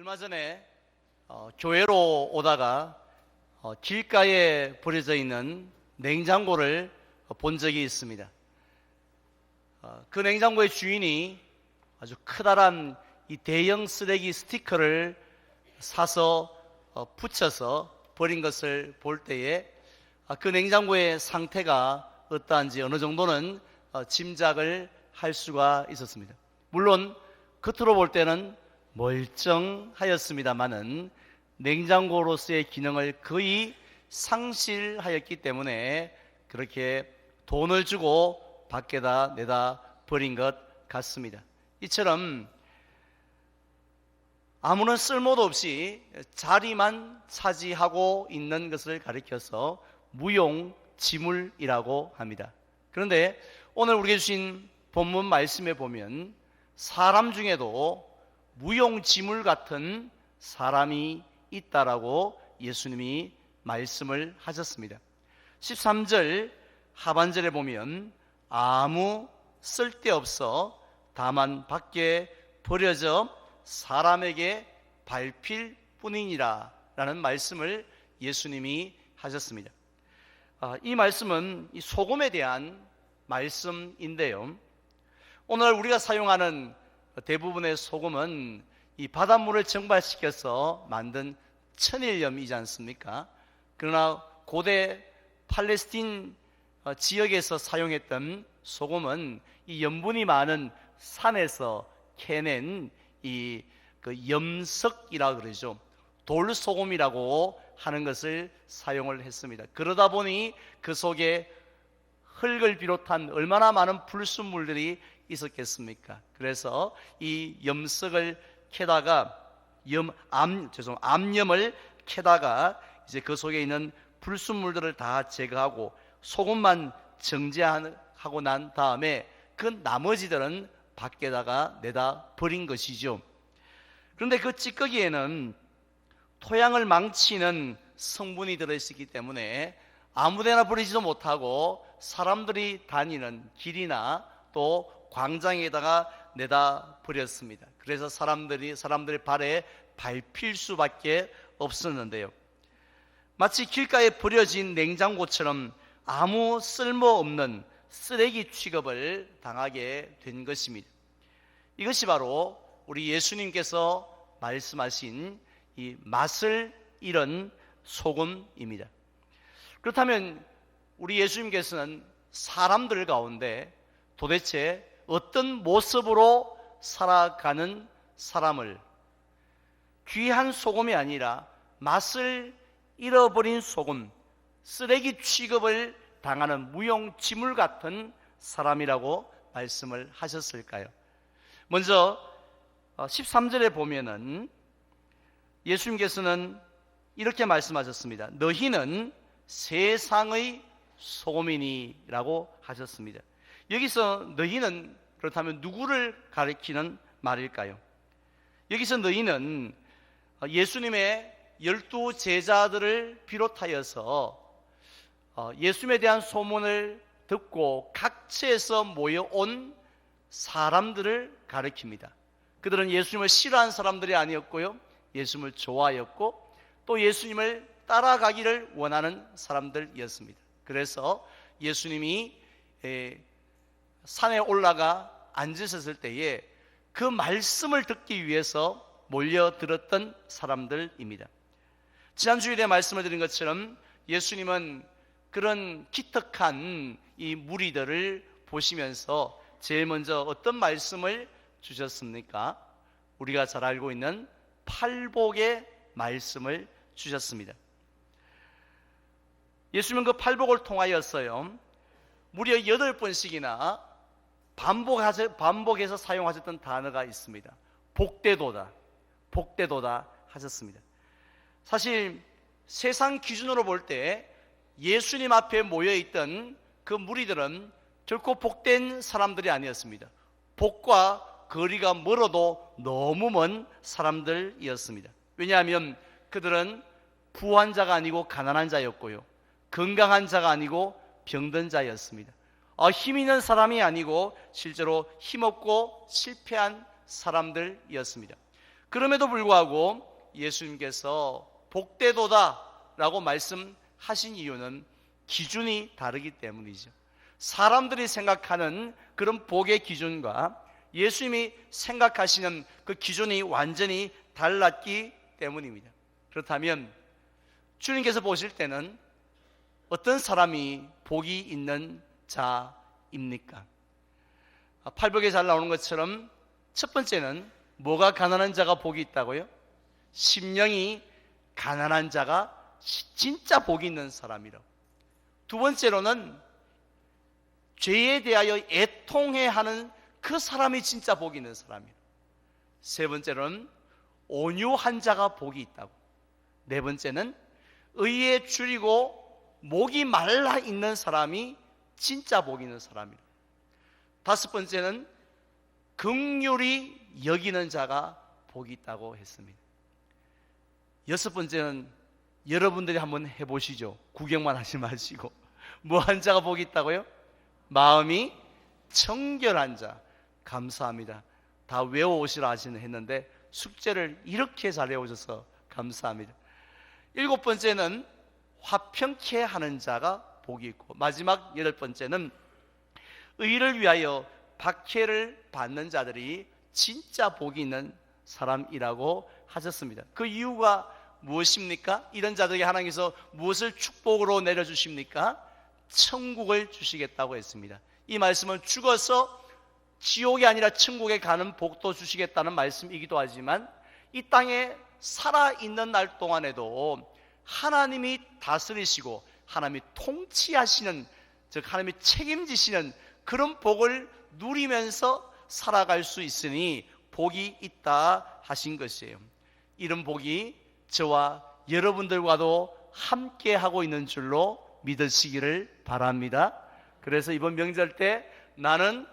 얼마 전에 교회로 오다가 길가에 버려져 있는 냉장고를 본 적이 있습니다. 그 냉장고의 주인이 아주 커다란 이 대형 쓰레기 스티커를 사서 붙여서 버린 것을 볼 때에 그 냉장고의 상태가 어떠한지 어느 정도는 짐작을 할 수가 있었습니다. 물론 겉으로 볼 때는 멀쩡하였습니다마는 냉장고로서의 기능을 거의 상실하였기 때문에 그렇게 돈을 주고 밖에다 내다 버린 것 같습니다. 이처럼 아무런 쓸모도 없이 자리만 차지하고 있는 것을 가리켜서 무용지물이라고 합니다. 그런데 오늘 우리에게 주신 본문 말씀에 보면 사람 중에도 무용지물 같은 사람이 있다라고 예수님이 말씀을 하셨습니다. 13절 하반절에 보면 아무 쓸데없어 다만 밖에 버려져 사람에게 밟힐 뿐이니라 라는 말씀을 예수님이 하셨습니다. 이 말씀은 이 소금에 대한 말씀인데요, 오늘 우리가 사용하는 대부분의 소금은 이 바닷물을 증발시켜서 만든 천일염이지 않습니까? 그러나 고대 팔레스틴 지역에서 사용했던 소금은 이 염분이 많은 산에서 캐낸 그 염석이라 그러죠. 돌소금이라고 하는 것을 사용을 했습니다. 그러다 보니 그 속에 흙을 비롯한 얼마나 많은 불순물들이 있었겠습니까? 그래서 이 염석을 캐다가 암염을 캐다가 이제 그 속에 있는 불순물들을 다 제거하고 소금만 정제하고 난 다음에 그 나머지들은 밖에다가 내다 버린 것이죠. 그런데 그 찌꺼기에는 토양을 망치는 성분이 들어있기 때문에 아무데나 버리지도 못하고 사람들이 다니는 길이나 또 광장에다가 내다 버렸습니다. 그래서 사람들의 발에 밟힐 수밖에 없었는데요, 마치 길가에 버려진 냉장고처럼 아무 쓸모없는 쓰레기 취급을 당하게 된 것입니다. 이것이 바로 우리 예수님께서 말씀하신 이 맛을 잃은 소금입니다. 그렇다면 우리 예수님께서는 사람들 가운데 도대체 어떤 모습으로 살아가는 사람을, 귀한 소금이 아니라 맛을 잃어버린 소금, 쓰레기 취급을 당하는 무용지물 같은 사람이라고 말씀을 하셨을까요? 먼저 13절에 보면은 예수님께서는 이렇게 말씀하셨습니다. 너희는 세상의 소금이니라고 하셨습니다. 여기서 너희는 그렇다면 누구를 가리키는 말일까요? 여기서 너희는 예수님의 12 제자들을 비롯하여서 예수님에 대한 소문을 듣고 각처에서 모여온 사람들을 가리킵니다. 그들은 예수님을 싫어하는 사람들이 아니었고요, 예수님을 좋아하였고 또 예수님을 따라가기를 원하는 사람들이었습니다. 그래서 예수님이 산에 올라가 앉으셨을 때에 그 말씀을 듣기 위해서 몰려들었던 사람들입니다. 지난주일에 말씀을 드린 것처럼 예수님은 그런 기특한 이 무리들을 보시면서 제일 먼저 어떤 말씀을 주셨습니까? 우리가 잘 알고 있는 팔복의 말씀을 주셨습니다. 예수님은 그 팔복을 통하여서요, 무려 8번씩이나 반복해서 사용하셨던 단어가 있습니다. 복되도다, 복되도다 하셨습니다. 사실 세상 기준으로 볼 때 예수님 앞에 모여있던 그 무리들은 결코 복된 사람들이 아니었습니다. 복과 거리가 멀어도 너무 먼 사람들이었습니다. 왜냐하면 그들은 부한 자가 아니고 가난한 자였고요, 건강한 자가 아니고 병든 자였습니다. 힘 있는 사람이 아니고 실제로 힘없고 실패한 사람들이었습니다. 그럼에도 불구하고 예수님께서 복되도다라고 말씀하신 이유는 기준이 다르기 때문이죠. 사람들이 생각하는 그런 복의 기준과 예수님이 생각하시는 그 기준이 완전히 달랐기 때문입니다. 그렇다면 주님께서 보실 때는 어떤 사람이 복이 있는 자입니까? 팔복에 잘 나오는 것처럼 첫 번째는 뭐가 가난한 자가 복이 있다고요? 심령이 가난한 자가 진짜 복이 있는 사람이라고. 두 번째로는 죄에 대하여 애통해하는 그 사람이 진짜 복이 있는 사람이라고. 세 번째로는 온유한 자가 복이 있다고. 네 번째는 의에 줄이고 목이 말라 있는 사람이 진짜 복이 있는 사람이라고. 다섯 번째는 긍휼히 여기는 자가 복이 있다고 했습니다. 여섯 번째는 여러분들이 한번 해보시죠. 구경만 하지 마시고. 뭐 한 자가 복이 있다고요? 마음이 청결한 자. 감사합니다. 다 외워오시라 하시는 했는데 숙제를 이렇게 잘 외우셔서 감사합니다. 일곱 번째는 화평케 하는 자가 복이 있고, 마지막 여덟 번째는 의를 위하여 박해를 받는 자들이 진짜 복이 있는 사람이라고 하셨습니다. 그 이유가 무엇입니까? 이런 자들에게 하나님께서 무엇을 축복으로 내려주십니까? 천국을 주시겠다고 했습니다. 이 말씀은 죽어서 지옥이 아니라 천국에 가는 복도 주시겠다는 말씀이기도 하지만, 이 땅에 살아있는 날 동안에도 하나님이 다스리시고 하나님이 통치하시는, 즉 하나님이 책임지시는 그런 복을 누리면서 살아갈 수 있으니 복이 있다 하신 것이에요. 이런 복이 저와 여러분들과도 함께 하고 있는 줄로 믿으시기를 바랍니다. 그래서 이번 명절 때 나는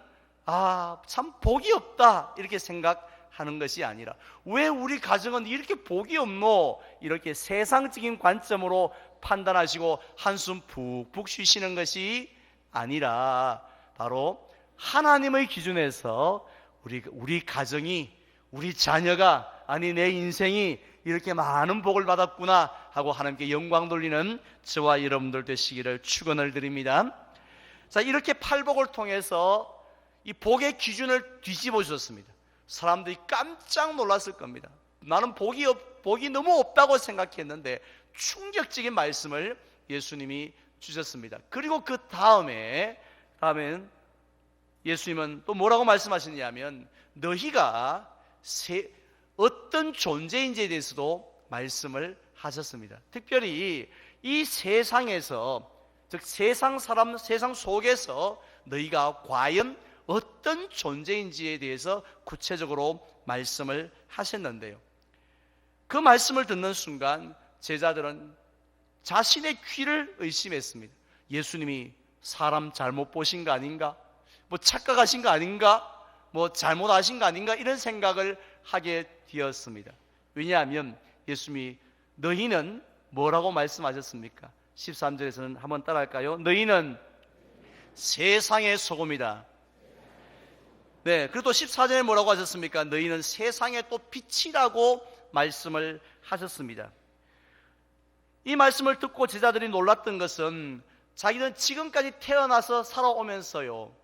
참 복이 없다 이렇게 생각하는 것이 아니라, 왜 우리 가정은 이렇게 복이 없노? 이렇게 세상적인 관점으로 판단하시고 한숨 푹푹 쉬시는 것이 아니라, 바로 하나님의 기준에서 우리 가정이, 우리 자녀가, 아니 내 인생이 이렇게 많은 복을 받았구나 하고 하나님께 영광 돌리는 저와 여러분들 되시기를 축원을 드립니다. 자, 이렇게 팔복을 통해서 이 복의 기준을 뒤집어 주셨습니다. 사람들이 깜짝 놀랐을 겁니다. 나는 복이 너무 없다고 생각했는데 충격적인 말씀을 예수님이 주셨습니다. 그리고 그 다음엔 예수님은 또 뭐라고 말씀하셨냐면, 너희가 어떤 존재인지에 대해서도 말씀을 하셨습니다. 특별히 이 세상에서, 즉 세상 속에서 너희가 과연 어떤 존재인지에 대해서 구체적으로 말씀을 하셨는데요, 그 말씀을 듣는 순간 제자들은 자신의 귀를 의심했습니다. 예수님이 사람 잘못 보신 거 아닌가? 뭐 착각하신 거 아닌가? 뭐 잘못하신 거 아닌가? 이런 생각을 하게 되었습니다. 왜냐하면 예수님이 너희는 뭐라고 말씀하셨습니까? 13절에서는 한번 따라할까요? 너희는 세상의 소금이다. 네, 그리고 또 14절에 뭐라고 하셨습니까? 너희는 세상의 또 빛이라고 말씀을 하셨습니다. 이 말씀을 듣고 제자들이 놀랐던 것은, 자기는 지금까지 태어나서 살아오면서요,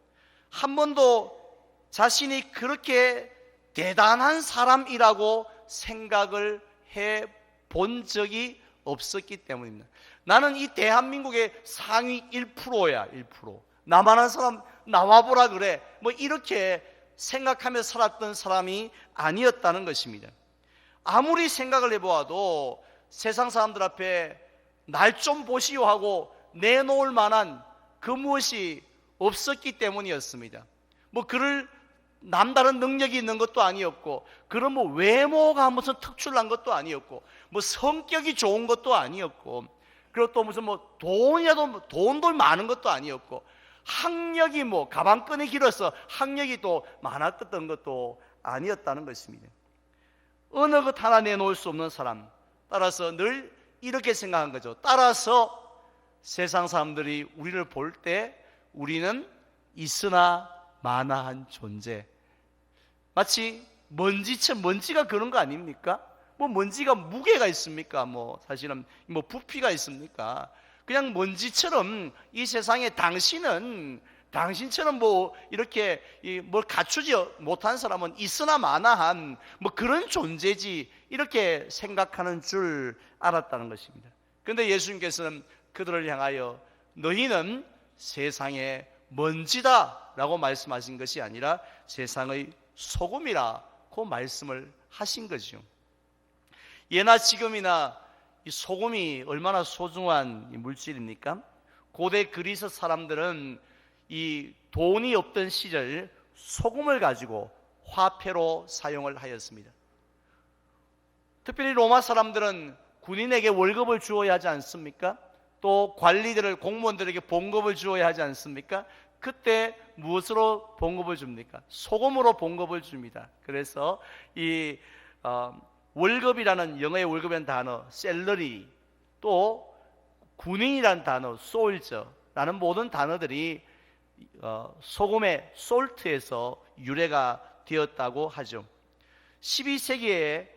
한 번도 자신이 그렇게 대단한 사람이라고 생각을 해본 적이 없었기 때문입니다. 나는 이 대한민국의 상위 1%야 1%. 나만한 사람 나와보라 그래, 뭐 이렇게 생각하며 살았던 사람이 아니었다는 것입니다. 아무리 생각을 해보아도 세상 사람들 앞에 날 좀 보시오 하고 내놓을 만한 그 무엇이 없었기 때문이었습니다. 뭐 그를 남다른 능력이 있는 것도 아니었고, 그런 뭐 외모가 무슨 특출난 것도 아니었고, 뭐 성격이 좋은 것도 아니었고, 그리고 또 무슨 뭐 돈도 많은 것도 아니었고, 학력이 뭐 가방끈이 길어서 학력이 또 많았던 것도 아니었다는 것입니다. 어느 것 하나 내놓을 수 없는 사람, 따라서 늘 이렇게 생각한 거죠. 따라서 세상 사람들이 우리를 볼 때 우리는 있으나 마나한 존재, 마치 먼지가 그런 거 아닙니까? 뭐 먼지가 무게가 있습니까? 뭐 사실은 뭐 부피가 있습니까? 그냥 먼지처럼 이 세상에 당신처럼 뭐 이렇게 뭘 갖추지 못한 사람은 있으나 마나한 뭐 그런 존재지, 이렇게 생각하는 줄 알았다는 것입니다. 그런데 예수님께서는 그들을 향하여 너희는 세상의 먼지다 라고 말씀하신 것이 아니라 세상의 소금이라고 말씀을 하신 거죠. 예나 지금이나 이 소금이 얼마나 소중한 물질입니까? 고대 그리스 사람들은 이 돈이 없던 시절 소금을 가지고 화폐로 사용을 하였습니다. 특별히 로마 사람들은 군인에게 월급을 주어야 하지 않습니까? 또 공무원들에게 봉급을 주어야 하지 않습니까? 그때 무엇으로 봉급을 줍니까? 소금으로 봉급을 줍니다. 그래서 이 월급이라는, 영어의 월급이라는 단어, 셀러리, 또 군인이라는 단어, 솔저라는 모든 단어들이 소금의 솔트에서 유래가 되었다고 하죠. 12세기에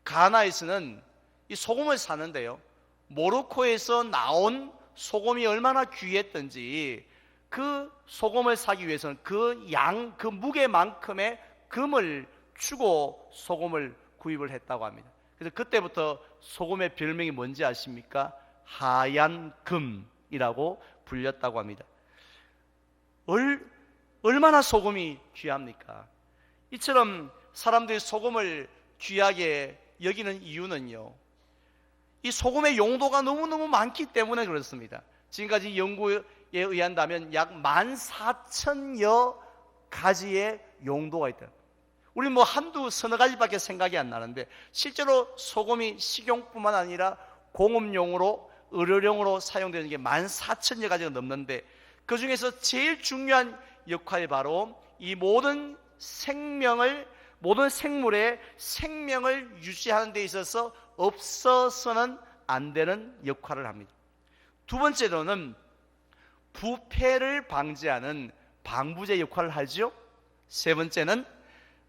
가나에서는 이 소금을 사는데요, 모로코에서 나온 소금이 얼마나 귀했던지 그 소금을 사기 위해서는 그 무게만큼의 금을 주고 소금을 구입을 했다고 합니다. 그래서 그때부터 소금의 별명이 뭔지 아십니까? 하얀 금이라고 불렸다고 합니다. 얼마나 소금이 귀합니까? 이처럼 사람들이 소금을 귀하게 여기는 이유는요, 이 소금의 용도가 너무너무 많기 때문에 그렇습니다. 지금까지 연구에 의한다면 약 14,000여 가지의 용도가 있다. 우리 뭐 서너 가지밖에 생각이 안 나는데, 실제로 소금이 식용뿐만 아니라 공업용으로, 의료용으로 사용되는 게 14,000여 가지가 넘는데, 그 중에서 제일 중요한 역할이 바로 이 모든 생물의 생명을 유지하는 데 있어서 없어서는 안 되는 역할을 합니다. 두 번째로는 부패를 방지하는 방부제 역할을 하죠. 세 번째는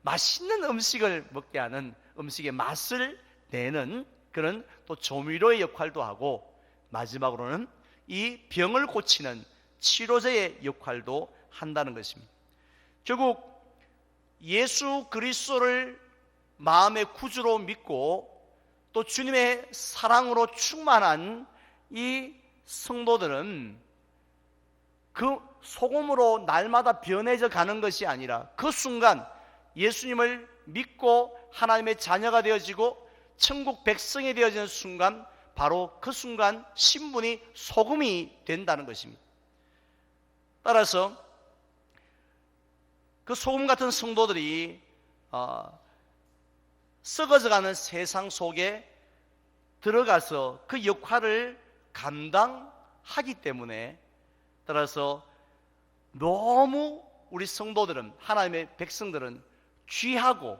맛있는 음식을 먹게 하는, 음식의 맛을 내는 그런 또 조미료의 역할도 하고, 마지막으로는 이 병을 고치는 치료제의 역할도 한다는 것입니다. 결국 예수 그리스도를 마음의 구주로 믿고 또 주님의 사랑으로 충만한 이 성도들은 그 소금으로 날마다 변해져 가는 것이 아니라, 그 순간 예수님을 믿고 하나님의 자녀가 되어지고 천국 백성이 되어지는 순간, 바로 그 순간 신분이 소금이 된다는 것입니다. 따라서 그 소금 같은 성도들이 썩어져가는 세상 속에 들어가서 그 역할을 감당하기 때문에, 따라서 너무 우리 성도들은, 하나님의 백성들은 귀하고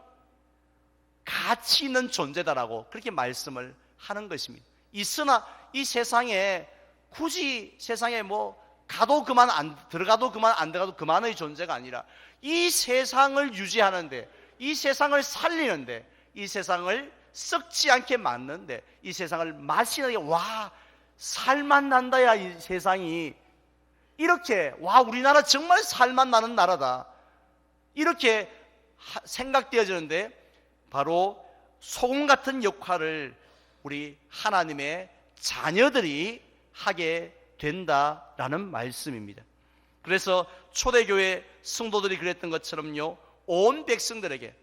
가치 있는 존재다라고 그렇게 말씀을 하는 것입니다. 있으나 이 세상에 굳이 세상에 뭐 가도 그만, 들어가도 그만, 안 들어가도 그만의 존재가 아니라, 이 세상을 유지하는데, 이 세상을 살리는데, 이 세상을 썩지 않게 만드는데, 이 세상을 마시는데, 와, 살맛 난다야 이 세상이, 이렇게, 와, 우리나라 정말 살맛 나는 나라다, 이렇게 생각되어지는데, 바로 소금 같은 역할을 우리 하나님의 자녀들이 하게 된다라는 말씀입니다. 그래서 초대교회 성도들이 그랬던 것처럼요, 온 백성들에게,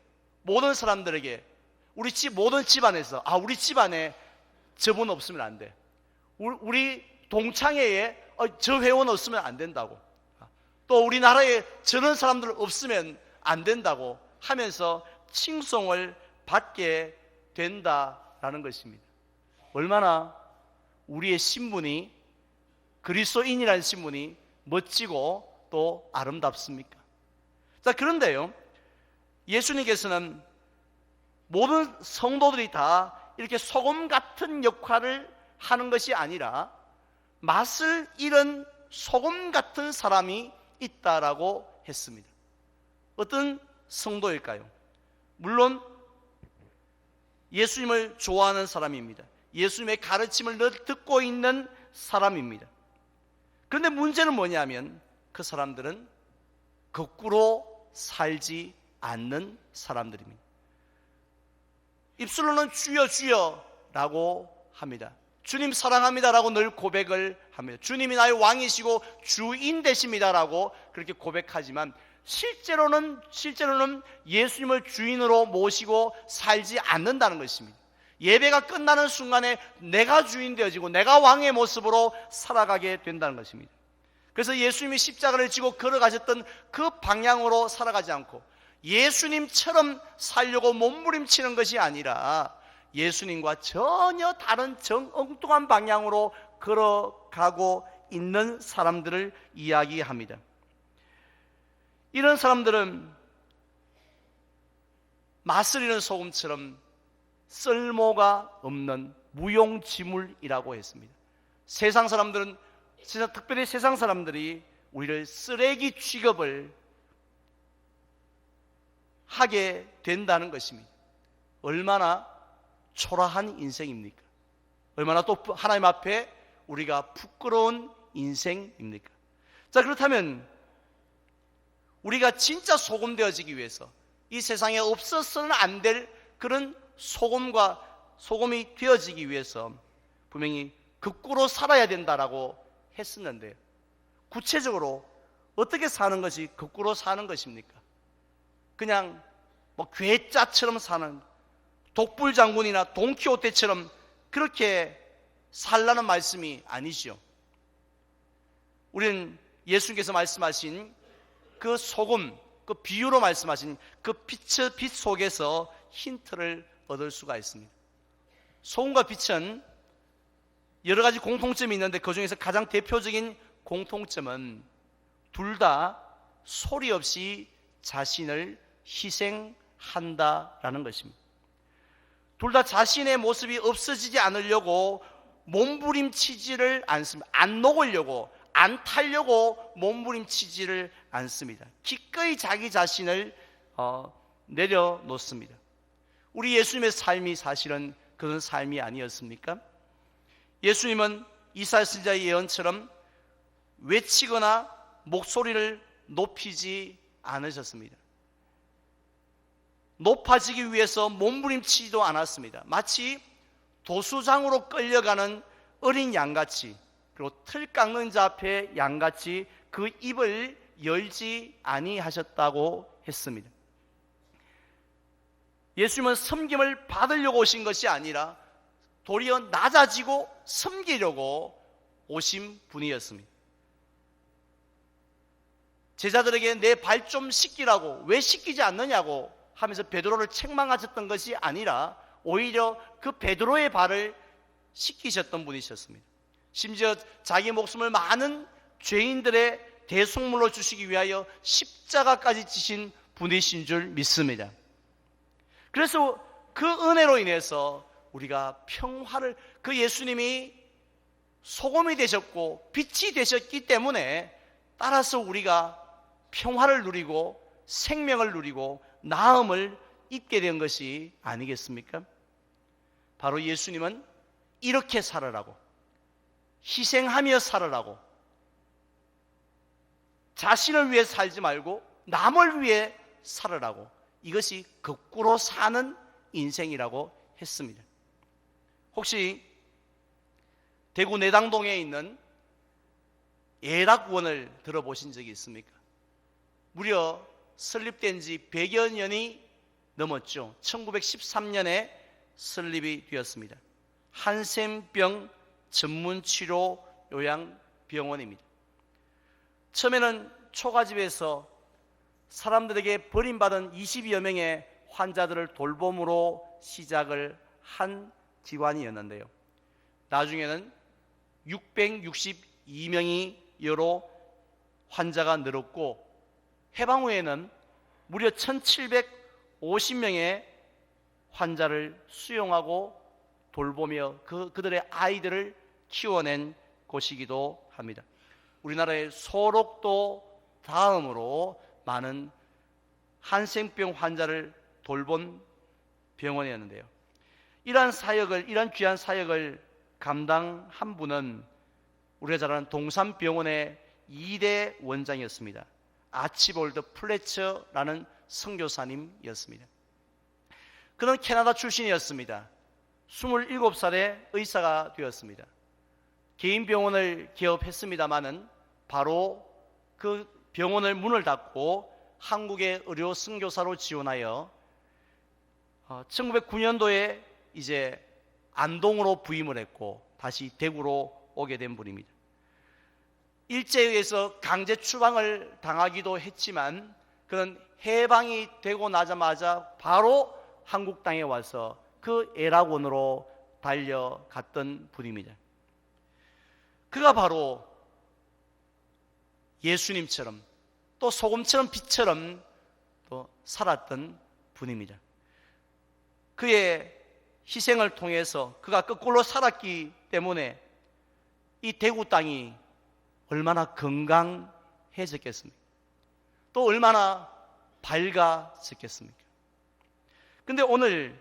모든 사람들에게, 모든 집안에서, 우리 집안에 저분 없으면 안 돼, 우리 동창회에 저 회원 없으면 안 된다고, 또 우리나라에 저런 사람들 없으면 안 된다고 하면서 칭송을 받게 된다라는 것입니다. 얼마나 우리의 신분이, 그리스도인이라는 신분이 멋지고 또 아름답습니까? 자, 그런데요, 예수님께서는 모든 성도들이 다 이렇게 소금 같은 역할을 하는 것이 아니라 맛을 잃은 소금 같은 사람이 있다라고 했습니다. 어떤 성도일까요? 물론 예수님을 좋아하는 사람입니다. 예수님의 가르침을 늘 듣고 있는 사람입니다. 그런데 문제는 뭐냐면 그 사람들은 거꾸로 살지 않는 사람들입니다. 입술로는 주여 주여 라고 합니다. 주님 사랑합니다 라고 늘 고백을 합니다. 주님이 나의 왕이시고 주인 되십니다 라고 그렇게 고백하지만 실제로는 예수님을 주인으로 모시고 살지 않는다는 것입니다. 예배가 끝나는 순간에 내가 주인 되어지고 내가 왕의 모습으로 살아가게 된다는 것입니다. 그래서 예수님이 십자가를 지고 걸어가셨던 그 방향으로 살아가지 않고 예수님처럼 살려고 몸부림치는 것이 아니라 예수님과 전혀 다른 엉뚱한 방향으로 걸어가고 있는 사람들을 이야기합니다. 이런 사람들은 마스리는 소금처럼 쓸모가 없는 무용지물이라고 했습니다. 세상 사람들은, 특별히 세상 사람들이 우리를 쓰레기 취급을 하게 된다는 것입니다. 얼마나 초라한 인생입니까? 얼마나 또 하나님 앞에 우리가 부끄러운 인생입니까? 자, 그렇다면 우리가 진짜 소금 되어지기 위해서 이 세상에 없어서는 안 될 그런 소금이 되어지기 위해서 분명히 거꾸로 살아야 된다라고 했었는데 구체적으로 어떻게 사는 것이 거꾸로 사는 것입니까? 그냥 괴짜처럼 사는 독불장군이나 돈키호테처럼 그렇게 살라는 말씀이 아니죠. 우리는 예수님께서 말씀하신 그 소금, 그 비유로 말씀하신 그 빛 속에서 힌트를 얻을 수가 있습니다. 소금과 빛은 여러 가지 공통점이 있는데 그 중에서 가장 대표적인 공통점은 둘 다 소리 없이 자신을 희생한다라는 것입니다. 둘 다 자신의 모습이 없어지지 않으려고 몸부림치지를 않습니다. 안 녹으려고, 안 타려고 몸부림치지를 않습니다. 기꺼이 자기 자신을 내려놓습니다. 우리 예수님의 삶이 사실은 그런 삶이 아니었습니까? 예수님은 이사야 선지자의 예언처럼 외치거나 목소리를 높이지 않으셨습니다. 높아지기 위해서 몸부림치지도 않았습니다. 마치 도수장으로 끌려가는 어린 양같이, 그리고 틀 깎는 자 앞에 양같이 그 입을 열지 아니하셨다고 했습니다. 예수님은 섬김을 받으려고 오신 것이 아니라 도리어 낮아지고 섬기려고 오신 분이었습니다. 제자들에게 내 발 좀 씻기라고, 왜 씻기지 않느냐고 하면서 베드로를 책망하셨던 것이 아니라 오히려 그 베드로의 발을 씻기셨던 분이셨습니다. 심지어 자기 목숨을 많은 죄인들의 대속물로 주시기 위하여 십자가까지 지신 분이신 줄 믿습니다. 그래서 그 은혜로 인해서 우리가 평화를, 그 예수님이 소금이 되셨고 빛이 되셨기 때문에 따라서 우리가 평화를 누리고 생명을 누리고 나음을 입게 된 것이 아니겠습니까? 바로 예수님은 이렇게 살아라고, 희생하며 살아라고, 자신을 위해 살지 말고 남을 위해 살아라고, 이것이 거꾸로 사는 인생이라고 했습니다. 혹시 대구 내당동에 있는 예락원을 들어보신 적이 있습니까? 무려 설립된 지 100여 년이 넘었죠. 1913년에 설립이 되었습니다. 한센병 전문치료 요양병원입니다. 처음에는 초가집에서 사람들에게 버림받은 20여 명의 환자들을 돌봄으로 시작을 한 기관이었는데요. 나중에는 662명이 여러 환자가 늘었고 해방 후에는 무려 1750명의 환자를 수용하고 돌보며 그들의 아이들을 키워낸 곳이기도 합니다. 우리나라의 소록도 다음으로 많은 한센병 환자를 돌본 병원이었는데요. 이러한 귀한 사역을 감당한 분은 우리가 잘 아는 동산병원의 2대 원장이었습니다. 아치볼드 플래처라는 선교사님이었습니다. 그는 캐나다 출신이었습니다. 27살에 의사가 되었습니다. 개인 병원을 개업했습니다마는 바로 그 병원을 문을 닫고 한국의 의료 선교사로 지원하여 1909년도에 이제 안동으로 부임을 했고 다시 대구로 오게 된 분입니다. 일제에 의해서 강제 추방을 당하기도 했지만 그는 해방이 되고 나자마자 바로 한국 땅에 와서 그 애락원으로 달려갔던 분입니다. 그가 바로 예수님처럼 또 소금처럼 빛처럼 또 살았던 분입니다. 그의 희생을 통해서 그가 거꾸로 살았기 때문에 이 대구 땅이 얼마나 건강해졌겠습니까? 또 얼마나 밝아졌겠습니까? 근데 오늘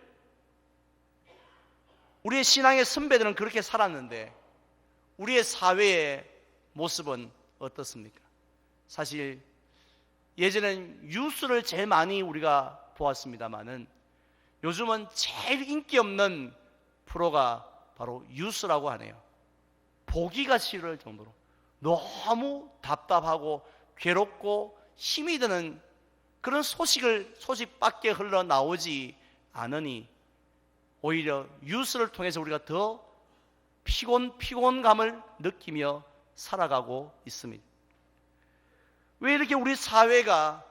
우리의 신앙의 선배들은 그렇게 살았는데 우리의 사회의 모습은 어떻습니까? 사실 예전엔 뉴스를 제일 많이 우리가 보았습니다마는 요즘은 제일 인기 없는 프로가 바로 뉴스라고 하네요. 보기가 싫을 정도로 너무 답답하고 괴롭고 힘이 드는 그런 소식밖에 흘러나오지 않으니 오히려 뉴스를 통해서 우리가 더 피곤감을 느끼며 살아가고 있습니다. 왜 이렇게 우리 사회가,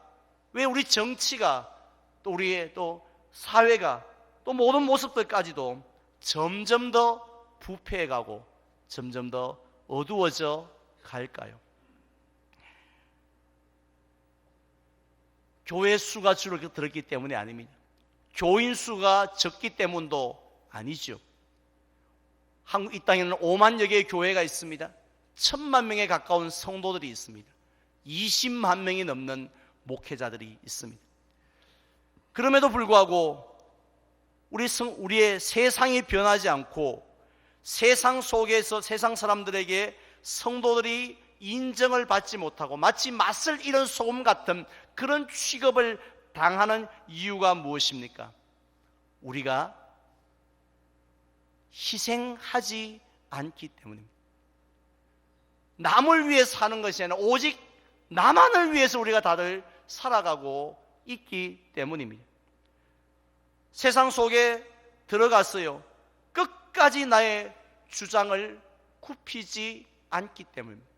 왜 우리 정치가, 또 우리의 또 사회가, 또 모든 모습들까지도 점점 더 부패해가고 점점 더 어두워져 갈까요? 교회 수가 줄어들었기 때문이 아닙니다. 교인 수가 적기 때문도 아니죠. 한국 이 땅에는 5만여 개의 교회가 있습니다. 1000만 명에 가까운 성도들이 있습니다. 20만 명이 넘는 목회자들이 있습니다. 그럼에도 불구하고 우리의 세상이 변하지 않고 세상 속에서 세상 사람들에게 성도들이 인정을 받지 못하고 마치 맛을 잃은 소금 같은 그런 취급을 당하는 이유가 무엇입니까? 우리가 희생하지 않기 때문입니다. 남을 위해 사는 것이 아니라 오직 나만을 위해서 우리가 다들 살아가고 있기 때문입니다. 세상 속에 들어갔어요. 끝까지 나의 주장을 굽히지 않기 때문입니다.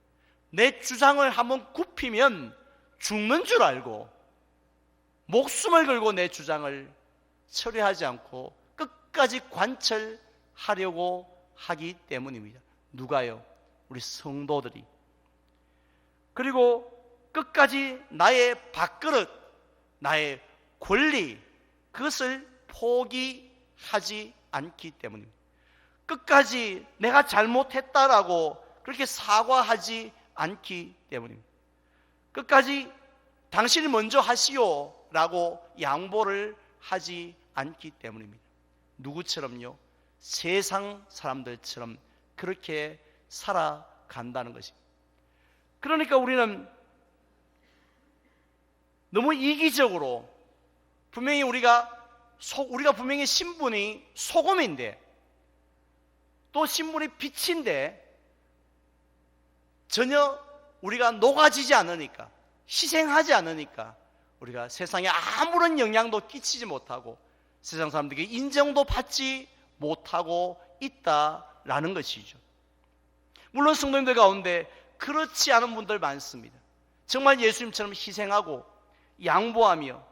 내 주장을 한번 굽히면 죽는 줄 알고 목숨을 걸고 내 주장을 처리하지 않고 끝까지 관철하려고 하기 때문입니다. 누가요? 우리 성도들이. 그리고 끝까지 나의 밥그릇, 나의 권리, 그것을 포기하지 않기 때문입니다. 끝까지 내가 잘못했다라고 그렇게 사과하지 않기 때문입니다. 끝까지 당신이 먼저 하시오 라고 양보를 하지 않기 때문입니다. 누구처럼요? 세상 사람들처럼 그렇게 살아간다는 것입니다. 그러니까 우리는 너무 이기적으로 분명히 우리가 분명히 신분이 소금인데 또 신분이 빛인데 전혀 우리가 녹아지지 않으니까 희생하지 않으니까 우리가 세상에 아무런 영향도 끼치지 못하고 세상 사람들에게 인정도 받지 못하고 있다라는 것이죠. 물론 성도님들 가운데 그렇지 않은 분들 많습니다. 정말 예수님처럼 희생하고 양보하며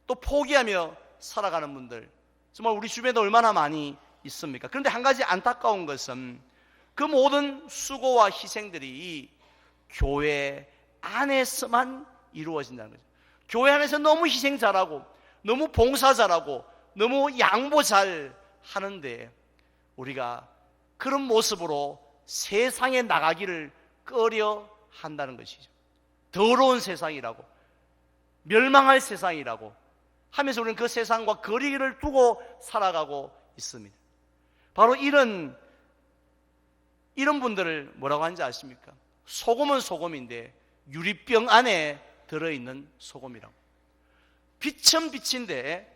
또 포기하며 살아가는 분들 정말 우리 주변에도 얼마나 많이 있습니까? 그런데 한 가지 안타까운 것은 그 모든 수고와 희생들이 교회 안에서만 이루어진다는 거죠. 교회 안에서 너무 희생 잘하고 너무 봉사 잘하고 너무 양보 잘 하는데 우리가 그런 모습으로 세상에 나가기를 꺼려 한다는 것이죠. 더러운 세상이라고, 멸망할 세상이라고 하면서 우리는 그 세상과 거리를 두고 살아가고 있습니다. 바로 이런 분들을 뭐라고 하는지 아십니까? 소금은 소금인데 유리병 안에 들어있는 소금이라고. 빛은 빛인데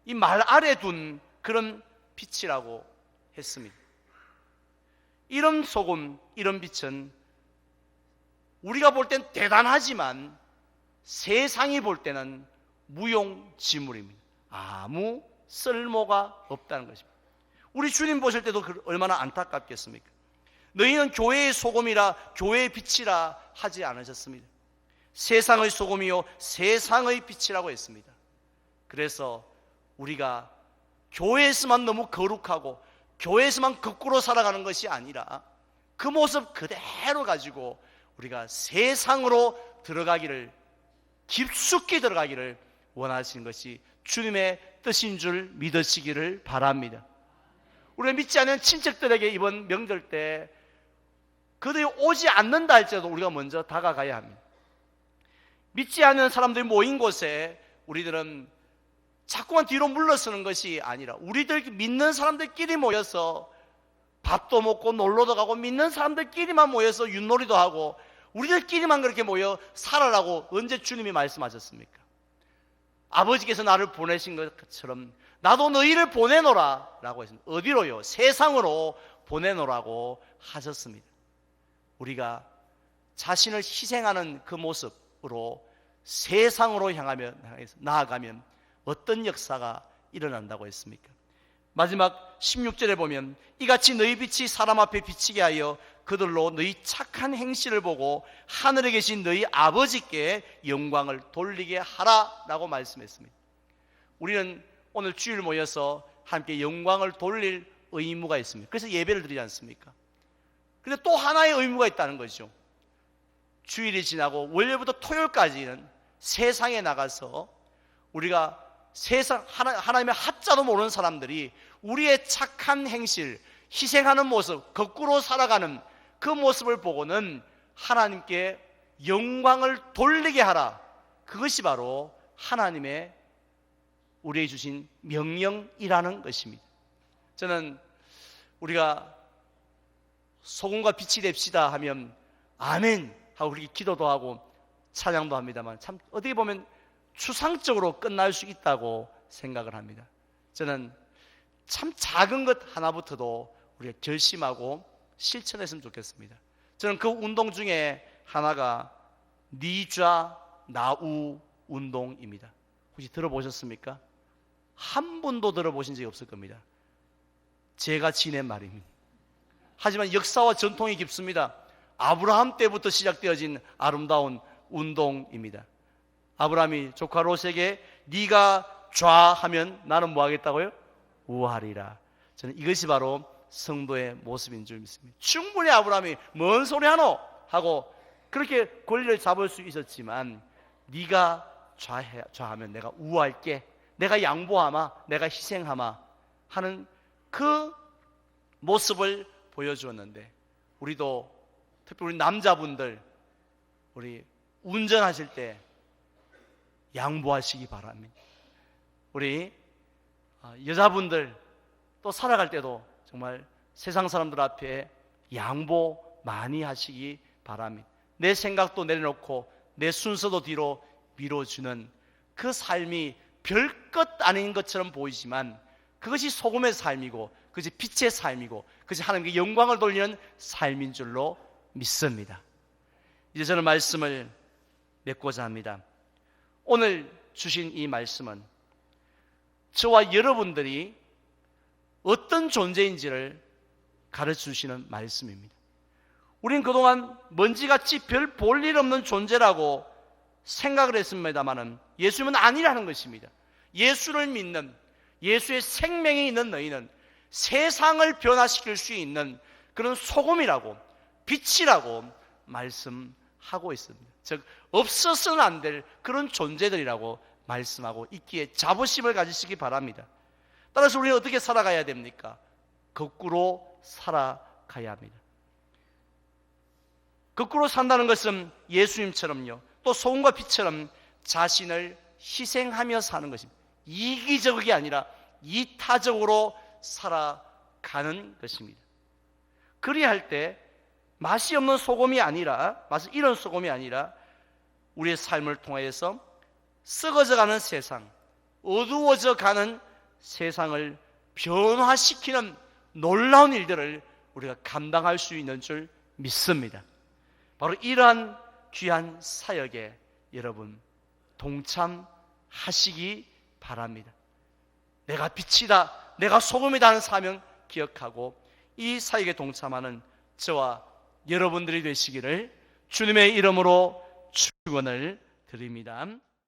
이 말 아래 둔 그런 빛이라고 했습니다. 이런 소금, 이런 빛은 우리가 볼 땐 대단하지만 세상이 볼 때는 무용지물입니다. 아무 쓸모가 없다는 것입니다. 우리 주님 보실 때도 얼마나 안타깝겠습니까? 너희는 교회의 소금이라 교회의 빛이라 하지 않으셨습니다. 세상의 소금이요 세상의 빛이라고 했습니다. 그래서 우리가 교회에서만 너무 거룩하고 교회에서만 거꾸로 살아가는 것이 아니라 그 모습 그대로 가지고 우리가 세상으로 들어가기를, 깊숙이 들어가기를 원하시는 것이 주님의 뜻인 줄 믿으시기를 바랍니다. 우리가 믿지 않는 친척들에게 이번 명절 때 그들이 오지 않는다 할지라도 우리가 먼저 다가가야 합니다. 믿지 않는 사람들이 모인 곳에 우리들은 자꾸만 뒤로 물러서는 것이 아니라 우리들 믿는 사람들끼리 모여서 밥도 먹고 놀러도 가고 믿는 사람들끼리만 모여서 윷놀이도 하고 우리들끼리만 그렇게 모여 살아라고 언제 주님이 말씀하셨습니까? 아버지께서 나를 보내신 것처럼 나도 너희를 보내노라 라고 했습니다. 어디로요? 세상으로 보내노라고 하셨습니다. 우리가 자신을 희생하는 그 모습으로 세상으로 나아가면 어떤 역사가 일어난다고 했습니까? 마지막 16절에 보면 이같이 너희 빛이 사람 앞에 비치게 하여 그들로 너희 착한 행실을 보고 하늘에 계신 너희 아버지께 영광을 돌리게 하라라고 말씀했습니다. 우리는 오늘 주일 모여서 함께 영광을 돌릴 의무가 있습니다. 그래서 예배를 드리지 않습니까? 그런데 또 하나의 의무가 있다는 거죠. 주일이 지나고 월요일부터 토요일까지는 세상에 나가서 우리가 하나님의 하자도 모르는 사람들이 우리의 착한 행실, 희생하는 모습, 거꾸로 살아가는 그 모습을 보고는 하나님께 영광을 돌리게 하라. 그것이 바로 하나님의 우리에게 주신 명령이라는 것입니다. 저는 우리가 소금과 빛이 됩시다 하면 아멘 하고 그렇게 기도도 하고 찬양도 합니다만 참 어떻게 보면 추상적으로 끝날 수 있다고 생각을 합니다. 저는 참 작은 것 하나부터도 우리가 결심하고 실천했으면 좋겠습니다. 저는 그 운동 중에 하나가 니좌 나우 운동입니다. 혹시 들어보셨습니까? 한 분도 들어보신 적이 없을 겁니다. 제가 지낸 말입니다. 하지만 역사와 전통이 깊습니다. 아브라함 때부터 시작되어진 아름다운 운동입니다. 아브라함이 조카 롯에게 네가 좌하면 나는 뭐 하겠다고요? 우하리라. 저는 이것이 바로 성도의 모습인 줄 믿습니다. 충분히 아브라함이 뭔 소리 하노? 하고 그렇게 권리를 잡을 수 있었지만 네가 좌하면 내가 우할게, 내가 양보하마, 내가 희생하마 하는 그 모습을 보여주었는데 우리도 특히 우리 남자분들 우리 운전하실 때 양보하시기 바랍니다. 우리 여자분들 또 살아갈 때도 정말 세상 사람들 앞에 양보 많이 하시기 바랍니다. 내 생각도 내려놓고 내 순서도 뒤로 밀어주는 그 삶이 별것 아닌 것처럼 보이지만 그것이 소금의 삶이고 그것이 빛의 삶이고 그것이 하나님께 영광을 돌리는 삶인 줄로 믿습니다. 이제 저는 말씀을 맺고자 합니다. 오늘 주신 이 말씀은 저와 여러분들이 어떤 존재인지를 가르쳐주시는 말씀입니다. 우린 그동안 먼지같이 별 볼 일 없는 존재라고 생각을 했습니다마는 예수님은 아니라는 것입니다. 예수를 믿는, 예수의 생명이 있는 너희는 세상을 변화시킬 수 있는 그런 소금이라고, 빛이라고 말씀하고 있습니다. 즉 없어서는 안 될 그런 존재들이라고 말씀하고 있기에 자부심을 가지시기 바랍니다. 따라서 우리는 어떻게 살아가야 됩니까? 거꾸로 살아가야 합니다. 거꾸로 산다는 것은 예수님처럼요, 또 소금과 빛처럼 자신을 희생하며 사는 것입니다. 이기적이 아니라 이타적으로 살아가는 것입니다. 그리할 때 맛이 없는 소금이 아니라, 맛이 이런 소금이 아니라 우리의 삶을 통하여서 썩어져가는 세상, 어두워져가는 세상을 변화시키는 놀라운 일들을 우리가 감당할 수 있는 줄 믿습니다. 바로 이러한 귀한 사역에 여러분 동참하시기 바랍니다. 내가 빛이다, 내가 소금이다 하는 사명 기억하고 이 사역에 동참하는 저와 여러분들이 되시기를 주님의 이름으로 축원을 드립니다.